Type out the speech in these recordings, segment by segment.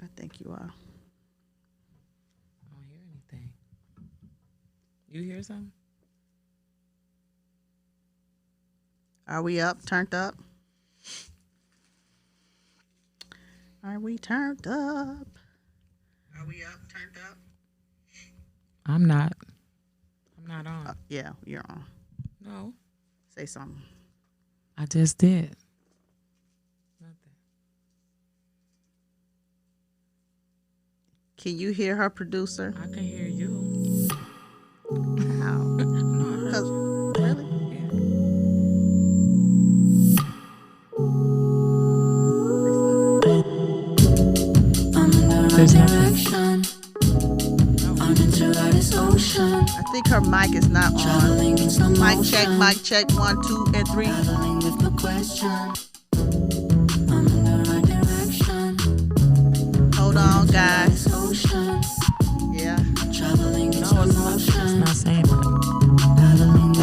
I think you are. I don't hear anything. You hear something? Are we up? Turned up? Are we turned up? Are we up? Turned up? I'm not. I'm not on. Yeah, you're on. No. Say something. I just did. Nothing. Can you hear her, producer? I can hear you. How? No, I heard 'Cause- you. really? There's nothing. I think her mic is not on. Mic check, 1, 2, and 3. Hold on, guys. Yeah. No, it's not saying nothing.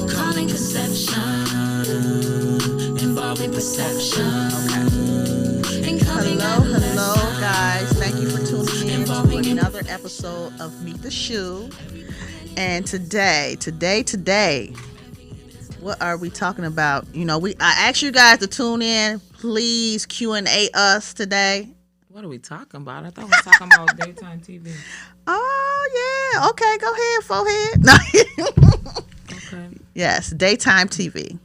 Calling conception, involving perception. Hello, guys. Thank you for tuning in to another episode of Meet the Shoe. And today, what are we talking about? You know, I asked you guys to tune in. Please Q&A us today. What are we talking about? I thought we were talking about daytime TV. Oh, yeah. Okay, go ahead, forehead. Okay. Yes, daytime TV.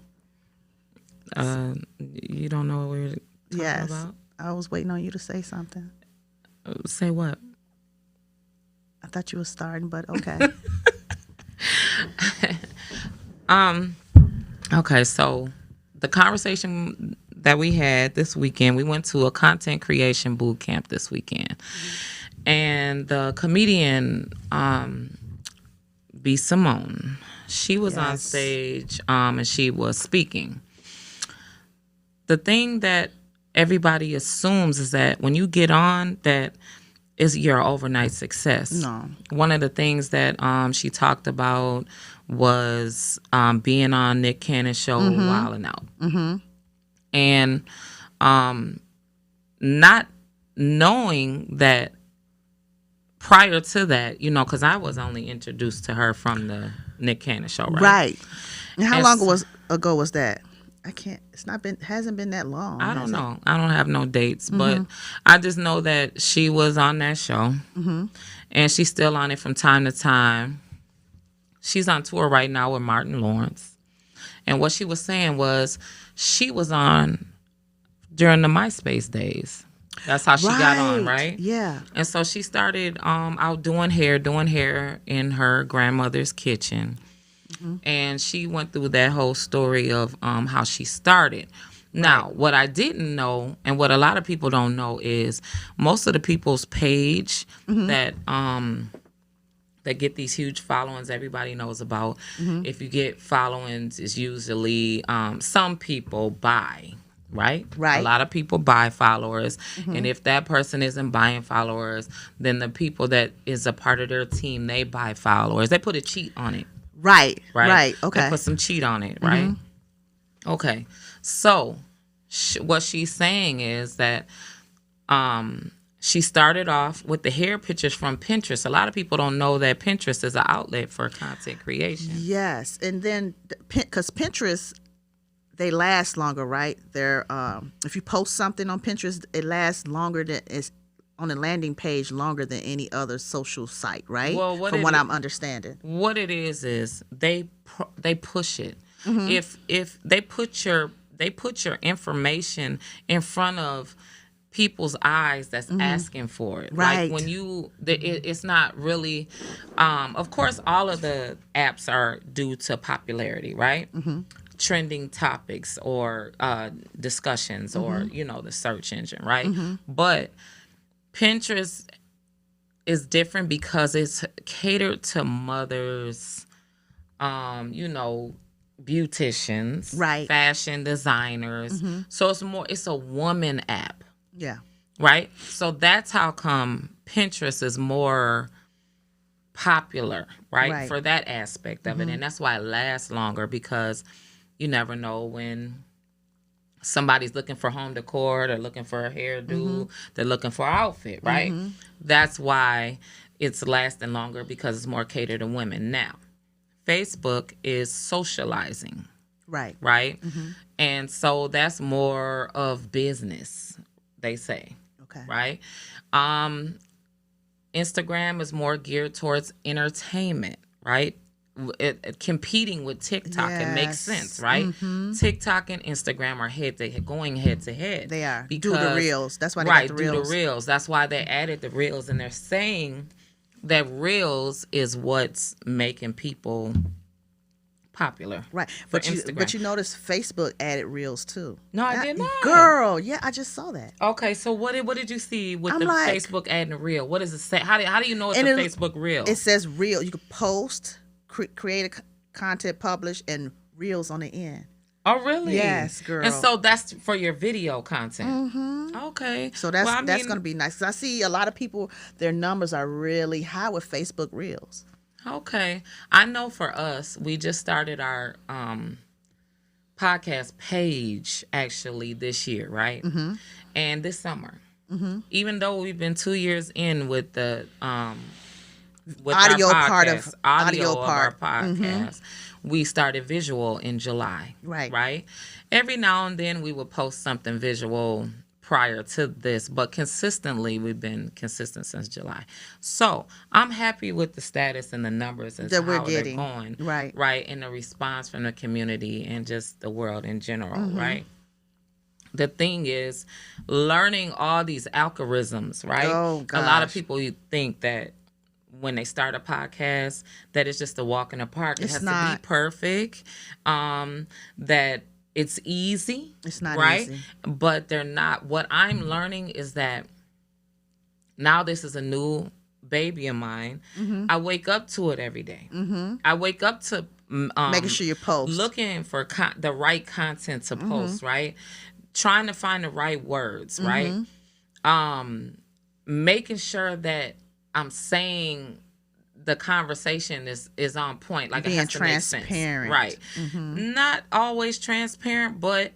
You don't know what we're talking about? I was waiting on you to say something. Say what? I thought you were starting, but okay. Okay, so the conversation that we had this weekend, we went to a content creation boot camp this weekend. And the comedian Bsimone, she was on stage and she was speaking. The thing that everybody assumes is that when you get on, that is your overnight success. No. One of the things that she talked about was being on Nick Cannon's show, Wildin' Out. Mm-hmm. And not knowing that prior to that, you know, because I was only introduced to her from the Nick Cannon show, right? Right. And how And long ago was that? I can't. Hasn't been that long. I don't know. I don't have no dates, but I just know that she was on that show, and she's still on it from time to time. She's on tour right now with Martin Lawrence, and what she was saying was she was on during the MySpace days. That's how she got on, right? Yeah. And so she started out doing hair in her grandmother's kitchen. And she went through that whole story of how she started. Now, what I didn't know, and what a lot of people don't know, is most of the people's page that get these huge followings everybody knows about. If you get followings, it's usually some people buy. Right? A lot of people buy followers. And if that person isn't buying followers, then the people that is a part of their team, they buy followers. They put a cheat on it. Right. Okay. Okay. They put some cheat on it, right? Okay. So what she's saying is that she started off with the hair pictures from Pintress. A lot of people don't know that Pinterest is an outlet for content creation. Yes. And then, because Pinterest, they last longer, right? They're if you post something on Pinterest, it lasts longer than it's on the landing page longer than any other social site, right? Well, from what I'm understanding. What it is they push it. If they put your information in front of people's eyes that's asking for it. Right. Like when it's not really, of course, all of the apps are due to popularity, right? Trending topics or discussions or, you know, the search engine, right? But Pinterest is different because it's catered to mothers, you know, beauticians, Right. fashion designers. So it's a woman app. Yeah. Right? So that's how come Pinterest is more popular, right? For that aspect of it. And that's why it lasts longer, because you never know when somebody's looking for home decor, they're looking for a hairdo, they're looking for an outfit, right? That's why it's lasting longer, because it's more catered to women. Now, Facebook is socializing, Right. And so that's more of business, they say, Okay. right? Instagram is more geared towards entertainment, right? Competing with TikTok. It makes sense, right? TikTok and Instagram are going head to head. They are. Because, do the reels. That's why they got the reels. Do the reels. That's why they added the reels, and they're saying that reels is what's making people popular. Right. For But Instagram. you notice Facebook added reels too. No, I did not. Girl, yeah, I just saw that. Okay, so what did you see with I'm the like- Facebook adding a reel? What does it say? How do you know it's a Facebook reel? It says reel. You could post, create a content, publish, and reels on the end. Oh, really? Yes, girl. And so that's for your video content. Okay. So that's Well, I that's mean, going to be nice. 'Cause I see a lot of people, their numbers are really high with Facebook reels. Okay. I know for us, we just started our podcast page actually this year, right? And this summer. Even though we've been 2 years in with the with Audio our part podcast, of- audio audio of part. our podcast, we started visual in July. Right. Every now and then we would post something visual prior to this, but consistently we've been consistent since July. So I'm happy with the status and the numbers as That we're how getting. they're going. Right. And the response from the community and just the world in general, right? The thing is, learning all these algorithms, right? Oh, A lot of gosh. people think that when they start a podcast, that it's just a walk in the park. It It's has to not. be perfect. That it's easy. It's not right? easy. But they're not. What I'm learning is that now this is a new baby of mine. I wake up to it every day. I wake up to Making sure you post. looking for the right content to post, right? Trying to find the right words, right? Making sure that I'm saying the conversation is on point, like Being it has to make transparent. sense, right? Not always transparent, but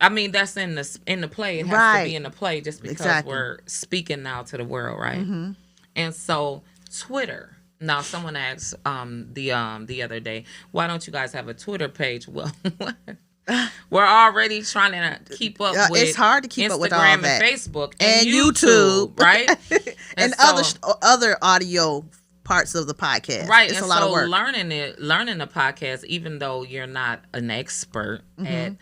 I mean that's in the play. It has to Right. be in the play just because Exactly. we're speaking now to the world, right? And so Twitter. Now, someone asked the other day, why don't you guys have a Twitter page? Well, we're already trying to keep up with it's hard to keep Instagram up with all and that. Facebook And YouTube, YouTube. right? and so- other audio parts of the podcast. Right, It's and a lot so of work. learning the podcast, even though you're not an expert at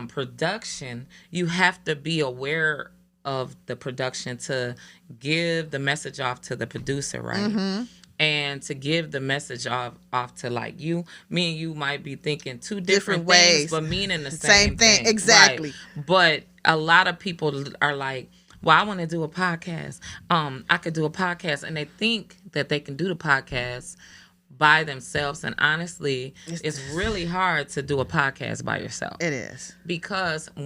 production, you have to be aware of the production to give the message off to the producer, right? And to give the message off to like you, me and you might be thinking two different ways. things, but meaning the Same thing, thing. exactly. Right. But a lot of people are like, well, I want to do a podcast. I could do a podcast, and they think that they can do the podcast by themselves. And honestly, it's really hard to do a podcast by yourself. It is. Because you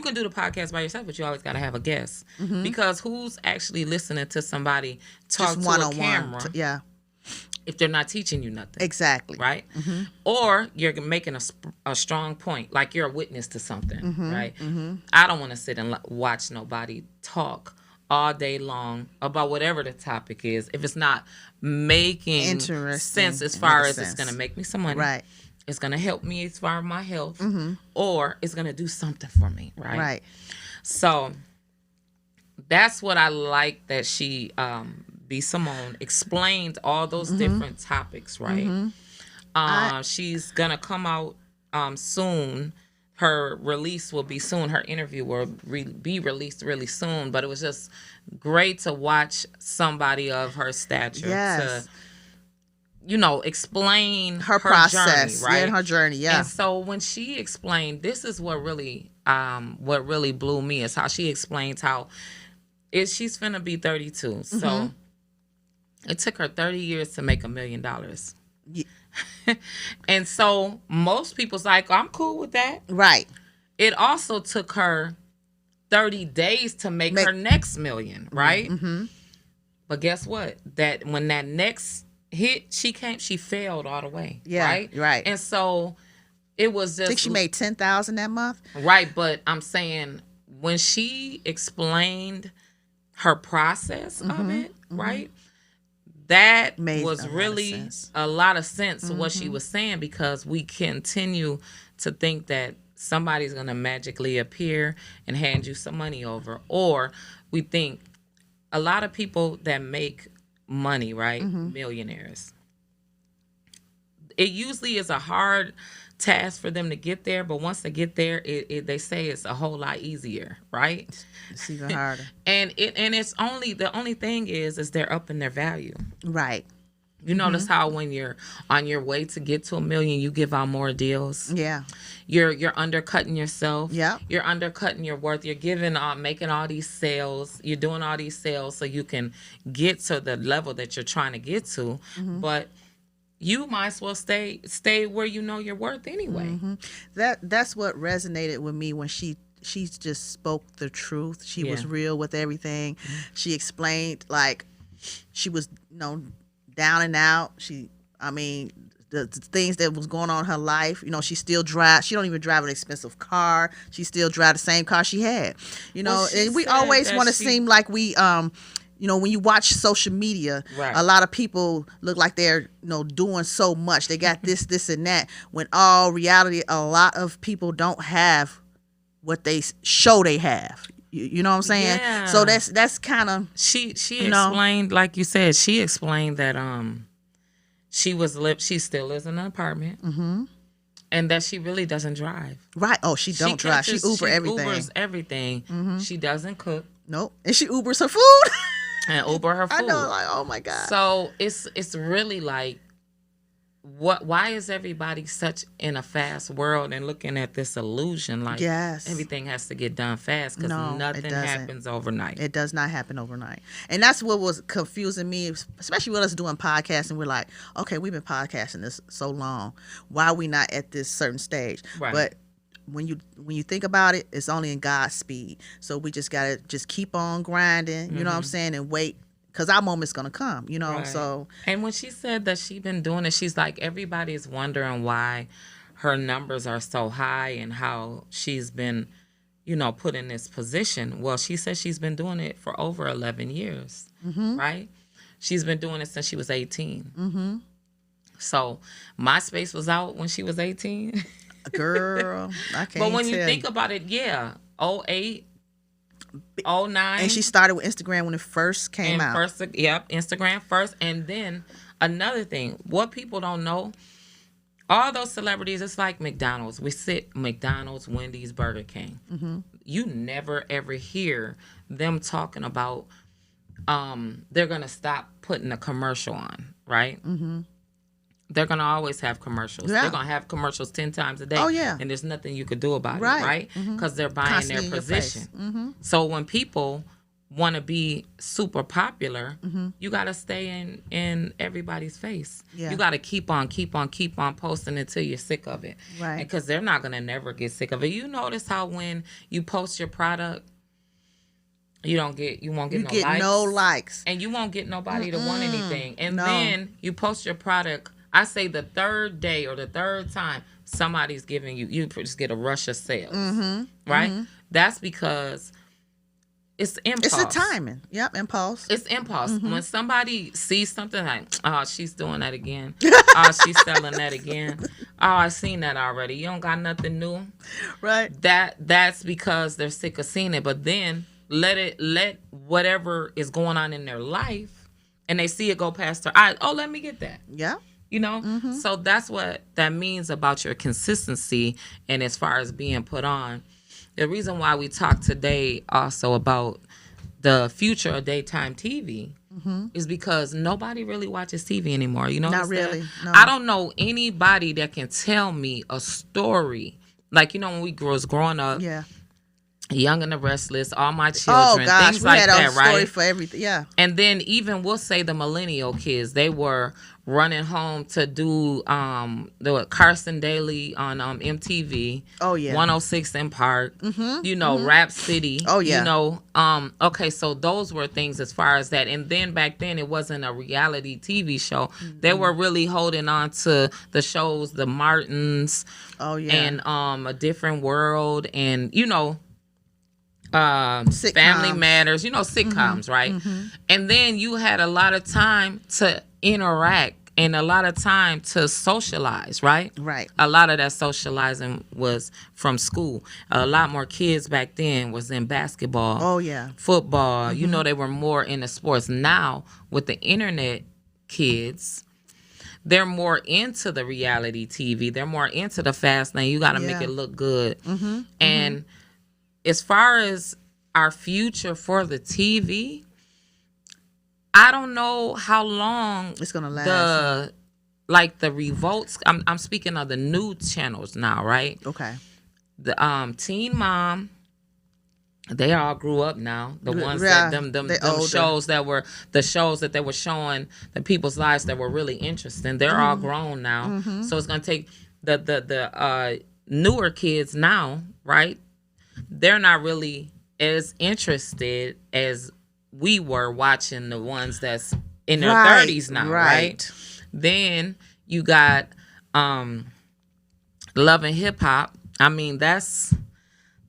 can do the podcast by yourself, but you always got to have a guest. Because who's actually listening to somebody talk Just to one-on-one. a camera Yeah, if they're not teaching you nothing? exactly. Right? Or you're making a strong point, like you're a witness to something, right? I don't want to sit and watch nobody talk all day long about whatever the topic is if it's not making Interesting. sense as far Makes as it's sense. going to make me some money. Right. It's going to help me as far as my health, or it's going to do something for me, right? Right. So that's what I like that she, Bsimone, explained all those different topics, right? She's going to come out soon. Her release will be soon. Her interview will be released really soon. But it was just great to watch somebody of her stature Yes. to, explain Her process. journey, right? Yeah, her journey. Yeah. And so when she explained, this is what really blew me is how she explains how she's finna be 32. So it took her 30 years to make $1 million. Yeah. And so most people's like, I'm cool with that. Right. It also took her 30 days to make her next million, right? But guess what? That when that next hit, she failed all the way. Yeah, Right? right. And so it was just I think she made 10,000 that month. right. But I'm saying when she explained her process of it, right? That Made was a lot of really sense. a lot of sense to what she was saying, because we continue to think that somebody's going to magically appear and hand you some money over. Or we think a lot of people that make money, right? Millionaires. It usually is a hard task for them to get there, but once they get there, they say it's a whole lot easier, right? It's even harder. And it's only, the only thing is they're upping their value. Right. You notice how when you're on your way to get to $1 million, you give out more deals. Yeah. You're undercutting yourself. Yeah. You're undercutting your worth. You're giving making all these sales. You're doing all these sales so you can get to the level that you're trying to get to. But you might as well stay where you know your worth anyway. That's what resonated with me when she just spoke the truth. She was real with everything. She explained, like, she was, down and out. The things that was going on in her life, she still drives. She don't even drive an expensive car. She still drive the same car she had, Well, she and we said always that want to she- seem like we, when you watch social media, Right. a lot of people look like they're, doing so much. They got this, and that. When all reality, a lot of people don't have what they show they have. You know what I'm saying? Yeah. So that's kind of She explained, like you said, she explained that she still lives in an apartment, and that she really doesn't drive. right. Oh, she don't drive. She Uber everything. Ubers everything. She doesn't cook Nope. And she Ubers her food. and Uber her food. I know, like, oh my God. So it's really like, why is everybody such in a fast world and looking at this illusion like Yes. everything has to get done fast, because No, it nothing doesn't. happens overnight. It does not happen overnight. And that's what was confusing me, especially with us doing podcasts. And we're like, okay, we've been podcasting this so long. Why are we not at this certain stage? Right. But when you think about it, it's only in God's speed. So we just got to just keep on grinding, you know what I'm saying, and wait, because our moment's going to come, Right. So. And when she said that she's been doing it, she's like, everybody's wondering why her numbers are so high and how she's been, put in this position. Well, she said she's been doing it for over 11 years, right? She's been doing it since she was 18. So MySpace was out when she was 18. Girl, I can't But when you tell think about it, 08, 09. And she started with Instagram when it first came and out. Instagram first. And then another thing, what people don't know, all those celebrities, it's like McDonald's. We sit McDonald's, Wendy's, Burger King. You never ever hear them talking about they're gonna stop putting a commercial on, right? They're gonna always have commercials. Yeah. They're gonna have commercials 10 times a day. Oh, yeah. And there's nothing you could do about Right. it, right? Because they're buying Constantly in their your face. position. So when people want to be super popular, you got to stay in everybody's face. Yeah. You got to keep on posting until you're sick of it. Right. Because they're not going to never get sick of it. You notice how when you post your product, you won't get You no get likes. no likes. And you won't get nobody to want anything. And No. then you post your product, I say the third day or the third time, somebody's giving you just get a rush of sales. Right? That's because it's impulse. It's the timing. Yep, impulse. It's impulse. When somebody sees something like, oh, she's doing that again. Oh, she's selling that again. Oh, I seen that already. You don't got nothing new. Right. That's because they're sick of seeing it. But then let whatever is going on in their life, and they see it go past their eyes. Oh, let me get that. Yeah. So that's what that means about your consistency, and as far as being put on. The reason why we talk today also about the future of daytime TV is because nobody really watches TV anymore. You know, Not really, no. I don't know anybody that can tell me a story like when we was growing up. Yeah. Young and the Restless, All My Oh Children, gosh, things we like had that, a story right? for everything. Yeah. And then even we'll say the millennial kids, they were running home to do the Carson Daly on MTV. Oh yeah. 106 in Park. You know, Rap City. Oh, yeah. You know, okay, so those were things as far as that. And then back then it wasn't a reality TV show. They were really holding on to the shows, the Martins. Oh yeah. And A Different World, and you know, Sitcoms. Family Matters, you know, sitcoms, right? And then you had a lot of time to interact and a lot of time to socialize, right? Right. A lot of that socializing was from school. A lot more kids back then was in basketball. Oh yeah. Football. You know, they were more into sports. Now, with the internet kids, they're more into the reality TV. They're more into the fast lane. You got to make it look good. And as far as our future for the TV, I don't know how long It's gonna last. The revolts. I'm speaking of the new channels now, right? Okay. The Teen Mom. They all grew up now. The ones Yeah, that them they older. shows that were the shows that they were showing the people's lives that were really interesting. They're all grown now. So it's gonna take the newer kids now, right? They're not really as interested as we were watching the ones that's in their 30s now, right? Then you got Love and Hip Hop. I mean, that's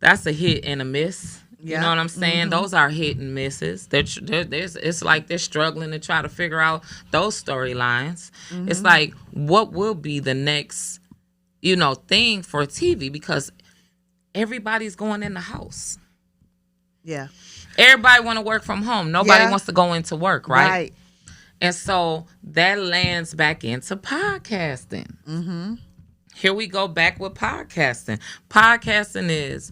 a hit and a miss. You know what I'm saying? Those are hit and misses. It's like they're struggling to try to figure out those storylines. It's like, what will be the next, thing for TV? Because everybody's going in the house. Yeah. Everybody want to work from home. Nobody wants to go into work, right? Right. And so that lands back into podcasting. Here we go back with podcasting. Podcasting is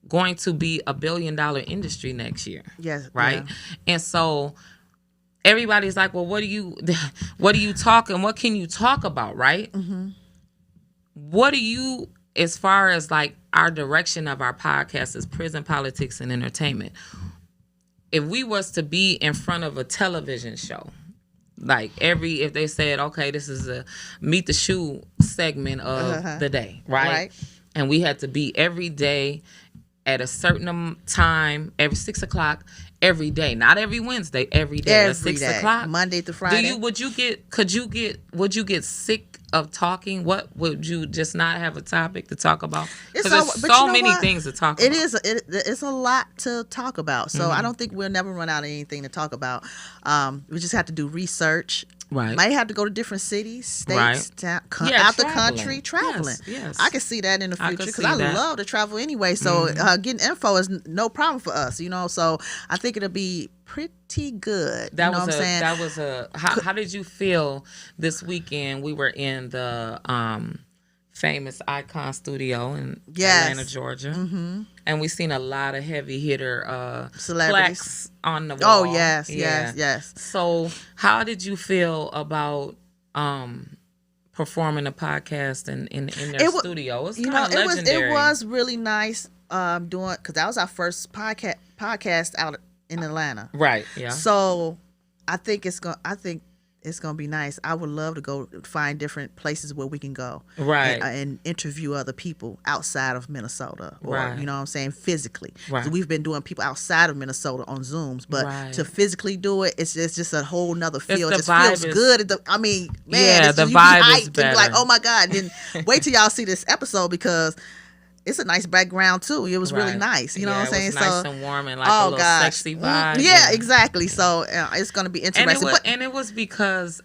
going to be $1 billion industry next year. Yes. Right. Yeah. And so everybody's like, well, what are you talking? What can you talk about? Right. What do you, as far as like our direction of our podcast is prison politics and entertainment. If we was to be in front of a television show, like if they said, okay, this is a Meet the Shoe segment of the day, right? And we had to be every day at a certain time, every 6 o'clock, every day, not every Wednesday, every day at 6 o'clock, Monday to Friday. would you get sick of talking? What would you just not have a topic to talk about? Because there's so many things to talk about. It's a lot to talk about. So I don't think we'll never run out of anything to talk about. We just have to do research. Right. Might have to go to different cities, states, out the country, traveling. Yes. I can see that in the future because I I love to travel anyway. So getting info is no problem for us, So I think it'll be pretty good. How did you feel this weekend? We were in the famous Icon Studio in Atlanta, Georgia. And we seen a lot of heavy hitter celebrities plaques on the wall. Oh, yes. So how did you feel about performing a podcast in their studio? It was kind of legendary. It was really nice doing, because that was our first podcast out in Atlanta. Right, yeah. So I think it's gonna be nice. I would love to go find different places where we can go, right, and interview other people outside of Minnesota, or right, you know what I'm saying, physically. Right. So we've been doing people outside of Minnesota on Zooms, but right, to physically do it, it's just a whole nother feel. It just feels good. The vibe is better. Like, oh my God! Then wait till y'all see this episode because it's a nice background too. It was really nice. You know what I'm saying? It was nice and warm and like a little sexy vibe. Yeah, exactly. So it's going to be interesting. And it was because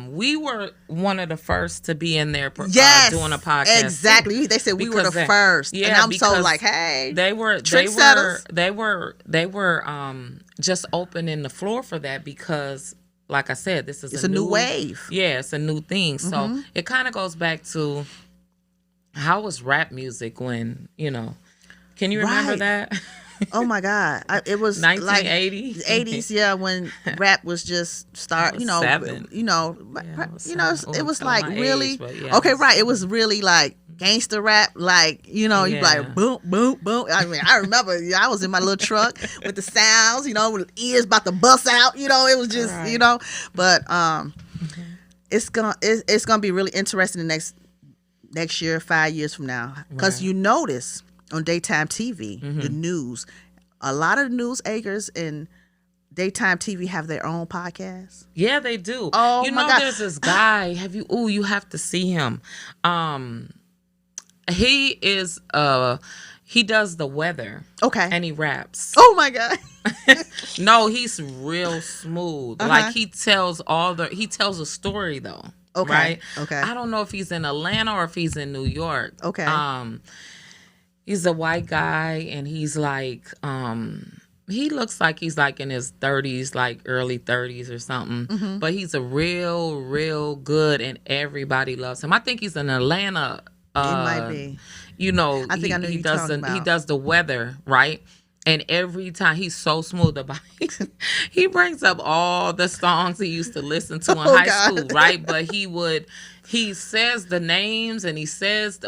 we were one of the first to be in there doing a podcast. Exactly. They said we were the first. Yeah, and I'm so like, hey, they were just opening the floor for that because, like I said, this is a new wave. Yeah, it's a new thing. So it kind of goes back to, how was rap music when, can you remember that? Oh my God! It was 1980? like 80s, yeah, when rap was just start. was You know, seven. you know, Yeah, I was you know. seven. It Oh, was I'm telling like my really age, but yeah, I okay, was right? It was really like gangster rap, like you know, you Yeah. like boom, boom, boom. I mean, I remember I was in my little truck with the sounds, you know, with ears about to bust out. You know, it was just you Right. know, but it's gonna be really interesting the next year, 5 years from now, because Right. you notice on daytime TV, Mm-hmm. the news, a lot of the news anchors in daytime TV have their own podcasts. Yeah, they do. Oh, You my know, God. there's this guy. You have to see him. He is he does the weather. Okay. And he raps. Oh my God. No, he's real smooth. Uh-huh. Like he tells a story though. Okay, Right? okay. I don't know if he's in Atlanta or if he's in New York. Okay. He's a white guy and he's like he looks like he's like in his 30s, like early 30s or something. Mm-hmm. But he's a real good and everybody loves him. I think he's in Atlanta. It might be. You know, I think I know he who does you're talking he about. does the weather, right? And every time he's so smooth about it, he brings up all the songs he used to listen to in Oh, high God. school, right? But he says the names and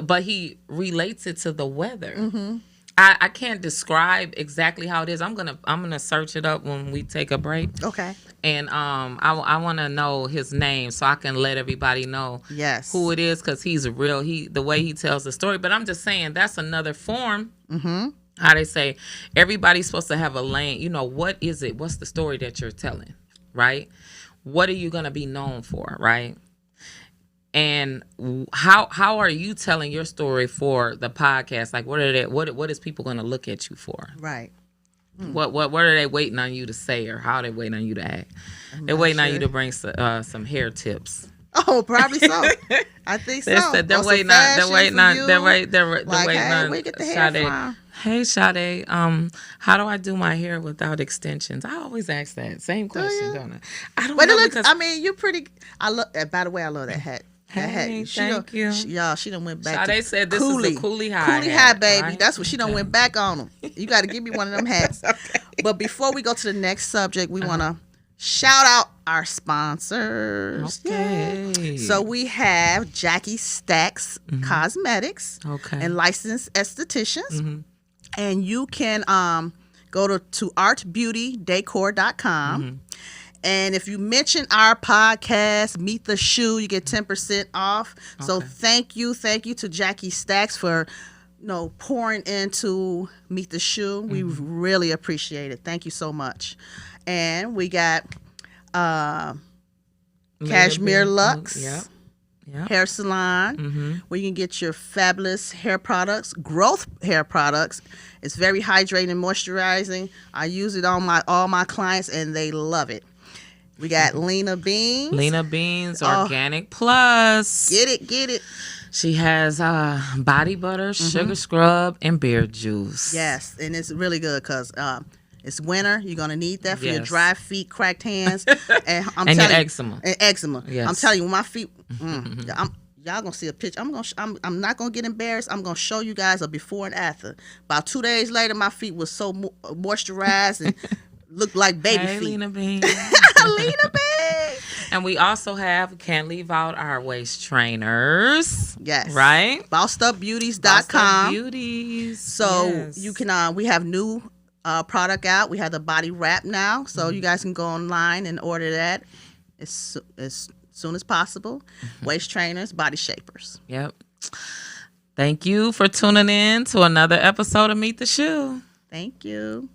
but he relates it to the weather. Mm-hmm. I can't describe exactly how it is. I'm gonna search it up when we take a break. Okay. And I want to know his name so I can let everybody know Yes. who it is because he's the way he tells the story. But I'm just saying that's another form. Mm-hmm. How they say everybody's supposed to have a lane. You know, what is it? What's the story that you're telling, right? What are you gonna be known for, right? And how are you telling your story for the podcast? Like, what is people gonna look at you for? Right. What are they waiting on you to say, or how are they waiting on you to act? They're waiting on you to bring some hair tips. Oh, probably so. I think so. They're Or some waiting on. They're fashion waiting for on. you. They're waiting Like, hey, on. where you get the hair Sade. from? Hey, Sade. How do I do my hair without extensions? I always ask that same question, don't I? I don't But know it looks, because I mean, you're pretty. I love. By the way, I love that hat. That Hey, hat. thank you. Y'all, she done went back. Sade to said this Coolie. is a Coolie High Coolie hat, High, baby. right? That's what she done Okay. went back on them. You got to give me one of them hats. But before we go to the next subject, we want to shout out our sponsors. Okay. Yay. So we have Jackie Staxx Cosmetics Okay. and licensed estheticians. And you can go to artbeautydecor.com. And if you mention our podcast, Meet the Shoe, you get 10% off. So thank you to Jackie Staxx for pouring into Meet the Shoe. We really appreciate it. Thank you so much. And we got Cashmere Lux. Yep. Hair salon where you can get your fabulous hair products, growth hair products. It's very hydrating and moisturizing. I use it on all my clients and they love it. We got Lena Beans. Lena Beans Organic Plus. Get it. She has body butter, sugar scrub, and beard juice. Yes, and it's really good because it's winter. You're gonna need that for your Yes. dry feet, cracked hands, and I'm And telling your you, eczema. And eczema. Yes. I'm telling you, my feet. Y'all gonna see a picture. I'm not gonna get embarrassed. I'm gonna show you guys a before and after. About 2 days later, my feet was so moisturized and looked like baby Hey, feet. Lena Beans. Lena Beans. And we also can't leave out our waist trainers. Yes. Right? BossedUpBeauties.com. Bossed Up Beauties. So Yes. you can. We have new product out. We have the body wrap now, so you guys can go online and order that as soon as possible. Waist trainers, body shapers. Yep. Thank you for tuning in to another episode of Meet the Shoe. Thank you.